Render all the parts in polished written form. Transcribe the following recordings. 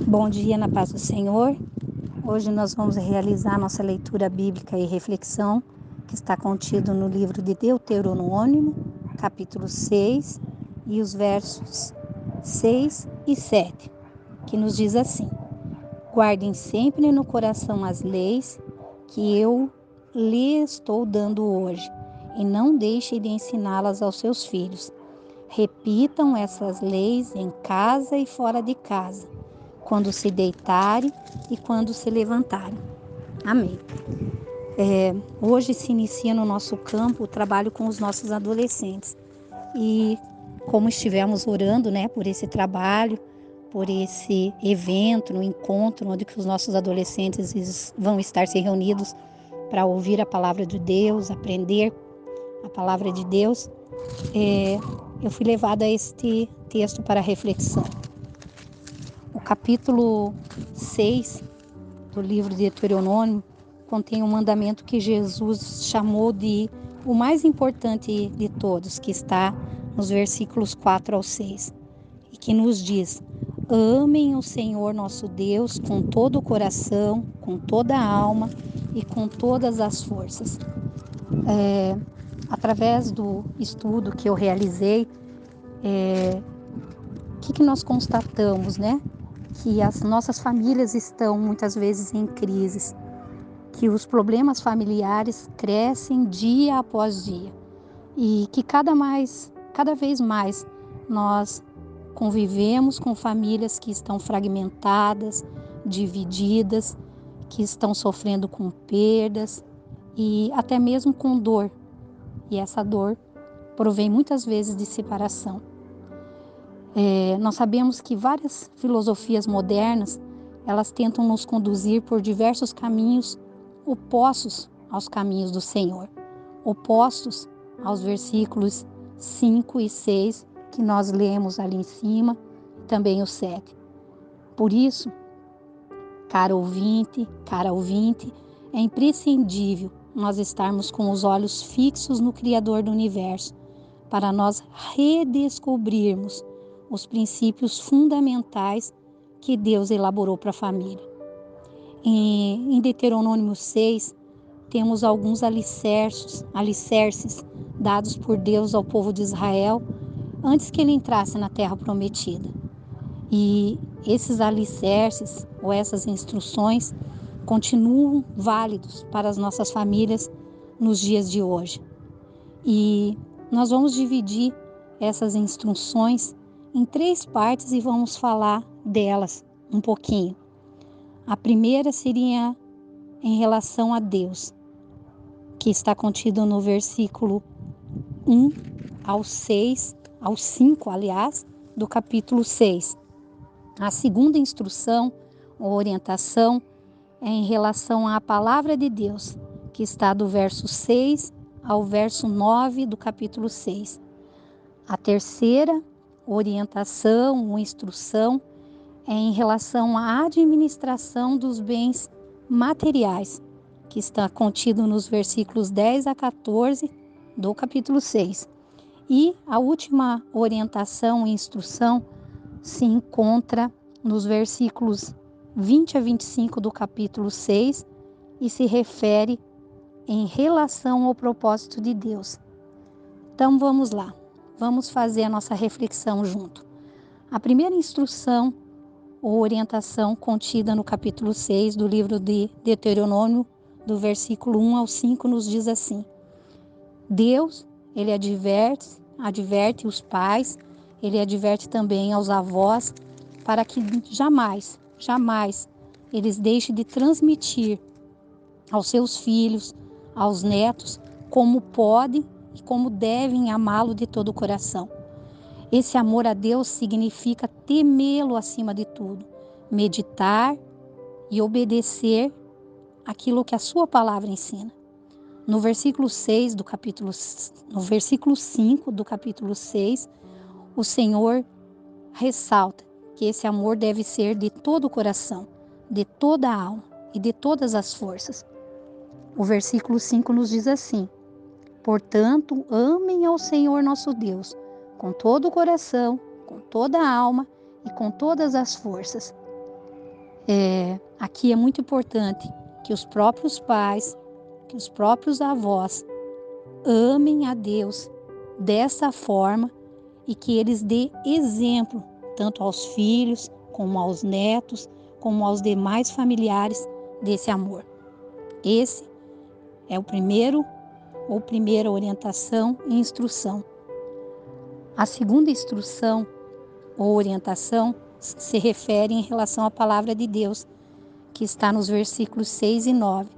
Bom dia na paz do Senhor. Hoje nós vamos realizar nossa leitura bíblica e reflexão, que está contido no livro de Deuteronômio, capítulo 6, e os versos 6 e 7, que nos diz assim: Guardem sempre no coração as leis que eu lhe estou dando hoje, e não deixem de ensiná-las aos seus filhos. Repitam essas leis em casa e fora de casa, quando se deitarem e quando se levantarem. Amém. Hoje se inicia no nosso campo o trabalho com os nossos adolescentes. E como estivemos orando, por esse trabalho, por esse evento, no encontro, onde que os nossos adolescentes vão estar se reunidos para ouvir a palavra de Deus, aprender a palavra de Deus, eu fui levada a este texto para reflexão. O capítulo 6 do livro de Deuteronômio contém um mandamento que Jesus chamou de o mais importante de todos, que está nos versículos 4 ao 6, e que nos diz: amem o Senhor nosso Deus com todo o coração, com toda a alma e com todas as forças. Através do estudo que eu realizei, o que nós constatamos, que as nossas famílias estão muitas vezes em crises, que os problemas familiares crescem dia após dia e que cada vez mais nós convivemos com famílias que estão fragmentadas, divididas, que estão sofrendo com perdas e até mesmo com dor. E essa dor provém muitas vezes de separação. Nós sabemos que várias filosofias modernas, elas tentam nos conduzir por diversos caminhos opostos aos caminhos do Senhor, opostos aos versículos 5 e 6 que nós lemos ali em cima, e também o 7. Por isso, cara ouvinte, é imprescindível nós estarmos com os olhos fixos no Criador do Universo, para nós redescobrirmos os princípios fundamentais que Deus elaborou para a família. Em Deuteronômio 6, temos alguns alicerces dados por Deus ao povo de Israel antes que ele entrasse na terra prometida. E esses alicerces ou essas instruções continuam válidos para as nossas famílias nos dias de hoje. E nós vamos dividir essas instruções em 3 partes e vamos falar delas um pouquinho. A primeira seria em relação a Deus, que está contido no versículo 1 ao 5, do capítulo 6. A segunda instrução ou orientação é em relação à palavra de Deus, que está do verso 6 ao verso 9 do capítulo 6. A terceira orientação ou instrução é em relação à administração dos bens materiais, que está contido nos versículos 10 a 14 do capítulo 6. E a última orientação e instrução se encontra nos versículos 20 a 25 do capítulo 6 e se refere em relação ao propósito de Deus. Então vamos lá, vamos fazer a nossa reflexão junto. A primeira instrução ou orientação contida no capítulo 6 do livro de Deuteronômio, do versículo 1 ao 5, nos diz assim: Deus, ele adverte os pais, ele adverte também aos avós, para que jamais eles deixem de transmitir aos seus filhos, aos netos, como podem e como devem amá-lo de todo o coração. Esse amor a Deus significa temê-lo acima de tudo, meditar e obedecer aquilo que a sua palavra ensina. No versículo 5 do capítulo 6, o Senhor ressalta que esse amor deve ser de todo o coração, de toda a alma e de todas as forças. O versículo 5 nos diz assim: portanto, amem ao Senhor nosso Deus com todo o coração, com toda a alma e com todas as forças. Aqui é muito importante que os próprios pais, que os próprios avós amem a Deus dessa forma e que eles dê exemplo tanto aos filhos, como aos netos, como aos demais familiares desse amor. Esse é o primeira orientação e instrução. A segunda instrução ou orientação se refere em relação à palavra de Deus, que está nos versículos 6 e 9,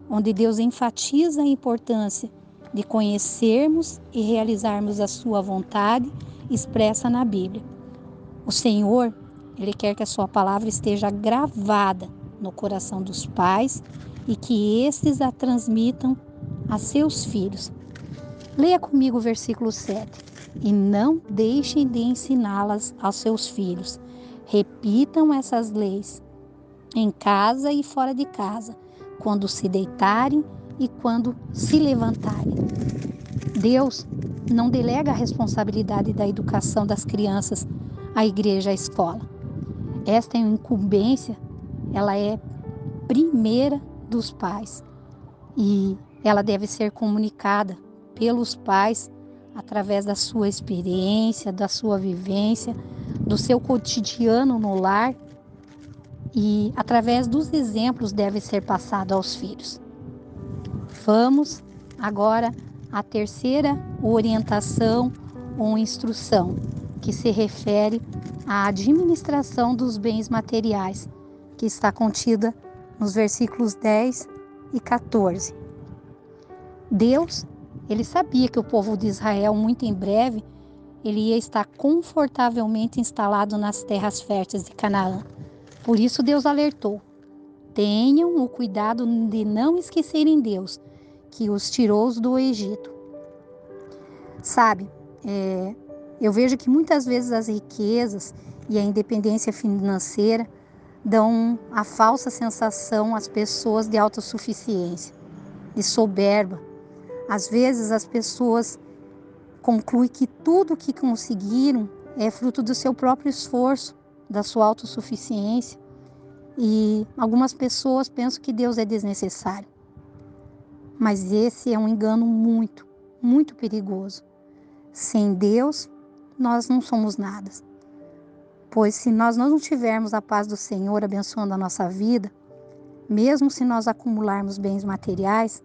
onde Deus enfatiza a importância de conhecermos e realizarmos a sua vontade expressa na Bíblia. O Senhor, Ele quer que a sua palavra esteja gravada no coração dos pais e que estes a transmitam a seus filhos. Leia comigo o versículo 7. E não deixem de ensiná-las aos seus filhos. Repitam essas leis em casa e fora de casa, quando se deitarem e quando se levantarem. Deus não delega a responsabilidade da educação das crianças à igreja, à escola. Esta incumbência, ela é primeira dos pais e ela deve ser comunicada pelos pais através da sua experiência, da sua vivência, do seu cotidiano no lar e através dos exemplos deve ser passado aos filhos. Vamos agora à terceira orientação ou instrução, que se refere à administração dos bens materiais, que está contida nos versículos 10 e 14. Deus, ele sabia que o povo de Israel, muito em breve, ele ia estar confortavelmente instalado nas terras férteis de Canaã. Por isso Deus alertou: tenham o cuidado de não esquecerem Deus, que os tirou do Egito. Sabe, eu vejo que muitas vezes as riquezas e a independência financeira dão a falsa sensação às pessoas de autossuficiência, de soberba. Às vezes as pessoas concluem que tudo o que conseguiram é fruto do seu próprio esforço, da sua autossuficiência. E algumas pessoas pensam que Deus é desnecessário. Mas esse é um engano muito, muito perigoso. Sem Deus, nós não somos nada. Pois se nós não tivermos a paz do Senhor abençoando a nossa vida, mesmo se nós acumularmos bens materiais,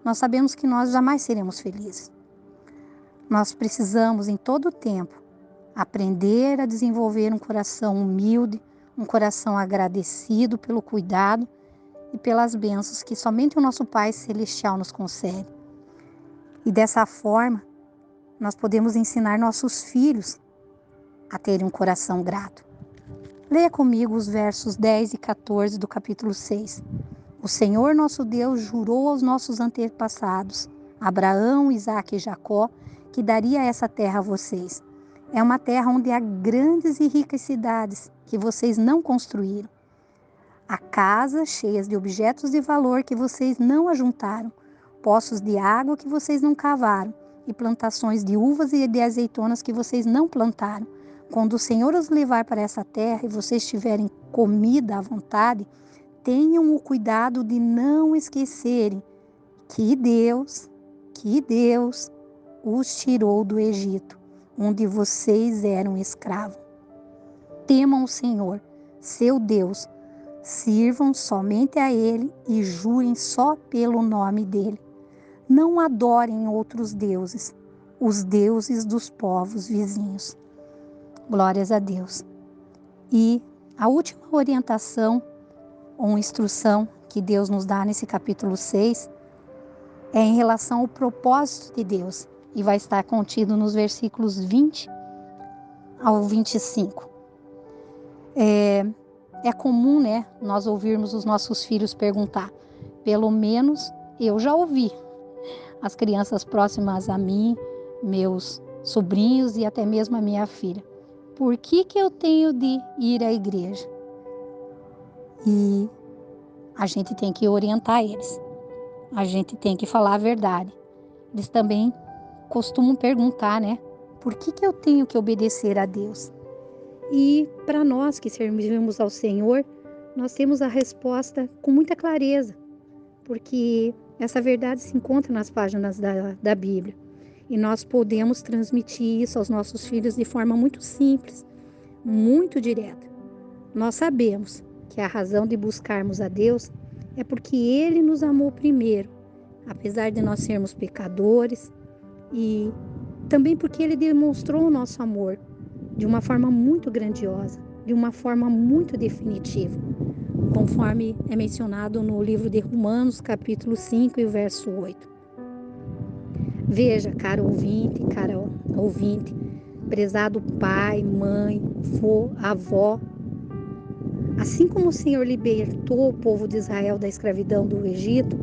nós sabemos que nós jamais seremos felizes. Nós precisamos, em todo o tempo, aprender a desenvolver um coração humilde, um coração agradecido pelo cuidado e pelas bênçãos que somente o nosso Pai Celestial nos concede. E dessa forma, nós podemos ensinar nossos filhos a terem um coração grato. Leia comigo os versos 10 e 14 do capítulo 6. O Senhor nosso Deus jurou aos nossos antepassados, Abraão, Isaque e Jacó, que daria essa terra a vocês. É uma terra onde há grandes e ricas cidades que vocês não construíram. Há casas cheias de objetos de valor que vocês não ajuntaram, poços de água que vocês não cavaram e plantações de uvas e de azeitonas que vocês não plantaram. Quando o Senhor os levar para essa terra e vocês tiverem comida à vontade, tenham o cuidado de não esquecerem que Deus os tirou do Egito, onde vocês eram escravos. Temam o Senhor, seu Deus, sirvam somente a Ele e jurem só pelo nome dEle. Não adorem outros deuses, os deuses dos povos vizinhos. Glórias a Deus. E a última orientação ou instrução que Deus nos dá nesse capítulo 6 é em relação ao propósito de Deus e vai estar contido nos versículos 20 ao 25. É comum, nós ouvirmos os nossos filhos perguntar, pelo menos eu já ouvi as crianças próximas a mim, meus sobrinhos e até mesmo a minha filha: por que eu tenho de ir à igreja? E a gente tem que orientar eles. A gente tem que falar a verdade. Eles também costumam perguntar, por que eu tenho que obedecer a Deus? E para nós que servimos ao Senhor, nós temos a resposta com muita clareza, porque essa verdade se encontra nas páginas da Bíblia. E nós podemos transmitir isso aos nossos filhos de forma muito simples, muito direta. Nós sabemos que a razão de buscarmos a Deus é porque Ele nos amou primeiro, apesar de nós sermos pecadores, e também porque Ele demonstrou o nosso amor de uma forma muito grandiosa, de uma forma muito definitiva, conforme é mencionado no livro de Romanos, capítulo 5 e verso 8. Veja, caro ouvinte, cara ouvinte, prezado pai, mãe, vô, avó, assim como o Senhor libertou o povo de Israel da escravidão do Egito,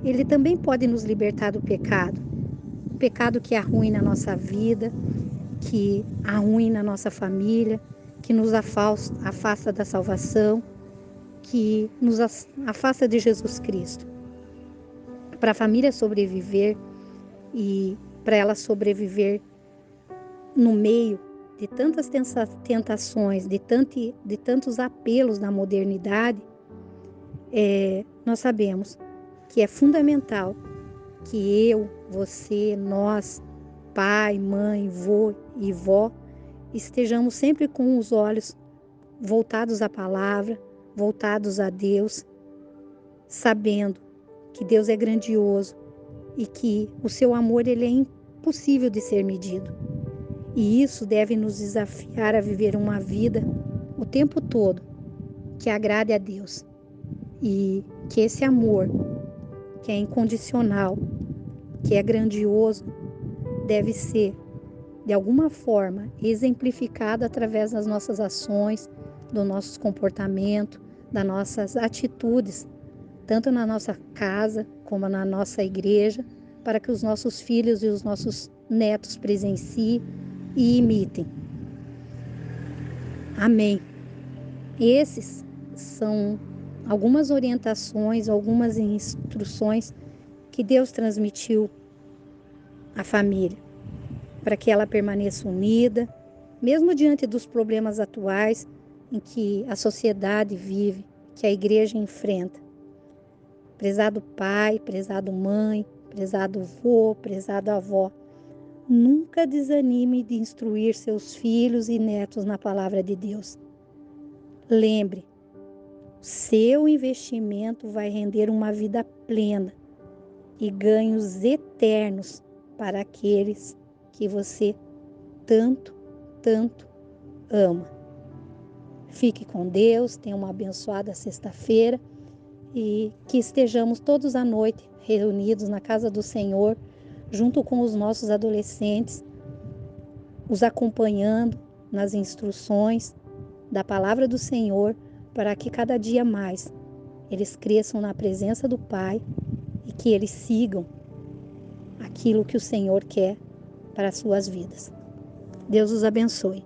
Ele também pode nos libertar do pecado. O pecado que arruína a nossa vida, que arruína a nossa família, que nos afasta da salvação, que nos afasta de Jesus Cristo. Para a família sobreviver e para ela sobreviver no meio de tantas tentações, de tantos apelos da modernidade, nós sabemos que é fundamental que eu, você, nós, pai, mãe, vô e vó, estejamos sempre com os olhos voltados à palavra, voltados a Deus, sabendo que Deus é grandioso e que o seu amor ele é impossível de ser medido. E isso deve nos desafiar a viver uma vida o tempo todo que agrade a Deus. E que esse amor, que é incondicional, que é grandioso, deve ser, de alguma forma, exemplificado através das nossas ações, do nosso comportamento, das nossas atitudes, tanto na nossa casa como na nossa igreja, para que os nossos filhos e os nossos netos presenciem e imitem. Amém. Esses são algumas orientações, algumas instruções que Deus transmitiu à família, para que ela permaneça unida, mesmo diante dos problemas atuais em que a sociedade vive, que a igreja enfrenta. Prezado pai, prezado mãe, prezado vô, prezado avó, nunca desanime de instruir seus filhos e netos na palavra de Deus. Lembre, seu investimento vai render uma vida plena e ganhos eternos para aqueles que você tanto, tanto ama. Fique com Deus, tenha uma abençoada sexta-feira e que estejamos todos à noite reunidos na casa do Senhor, junto com os nossos adolescentes, os acompanhando nas instruções da palavra do Senhor, para que cada dia mais eles cresçam na presença do Pai e que eles sigam aquilo que o Senhor quer para as suas vidas. Deus os abençoe.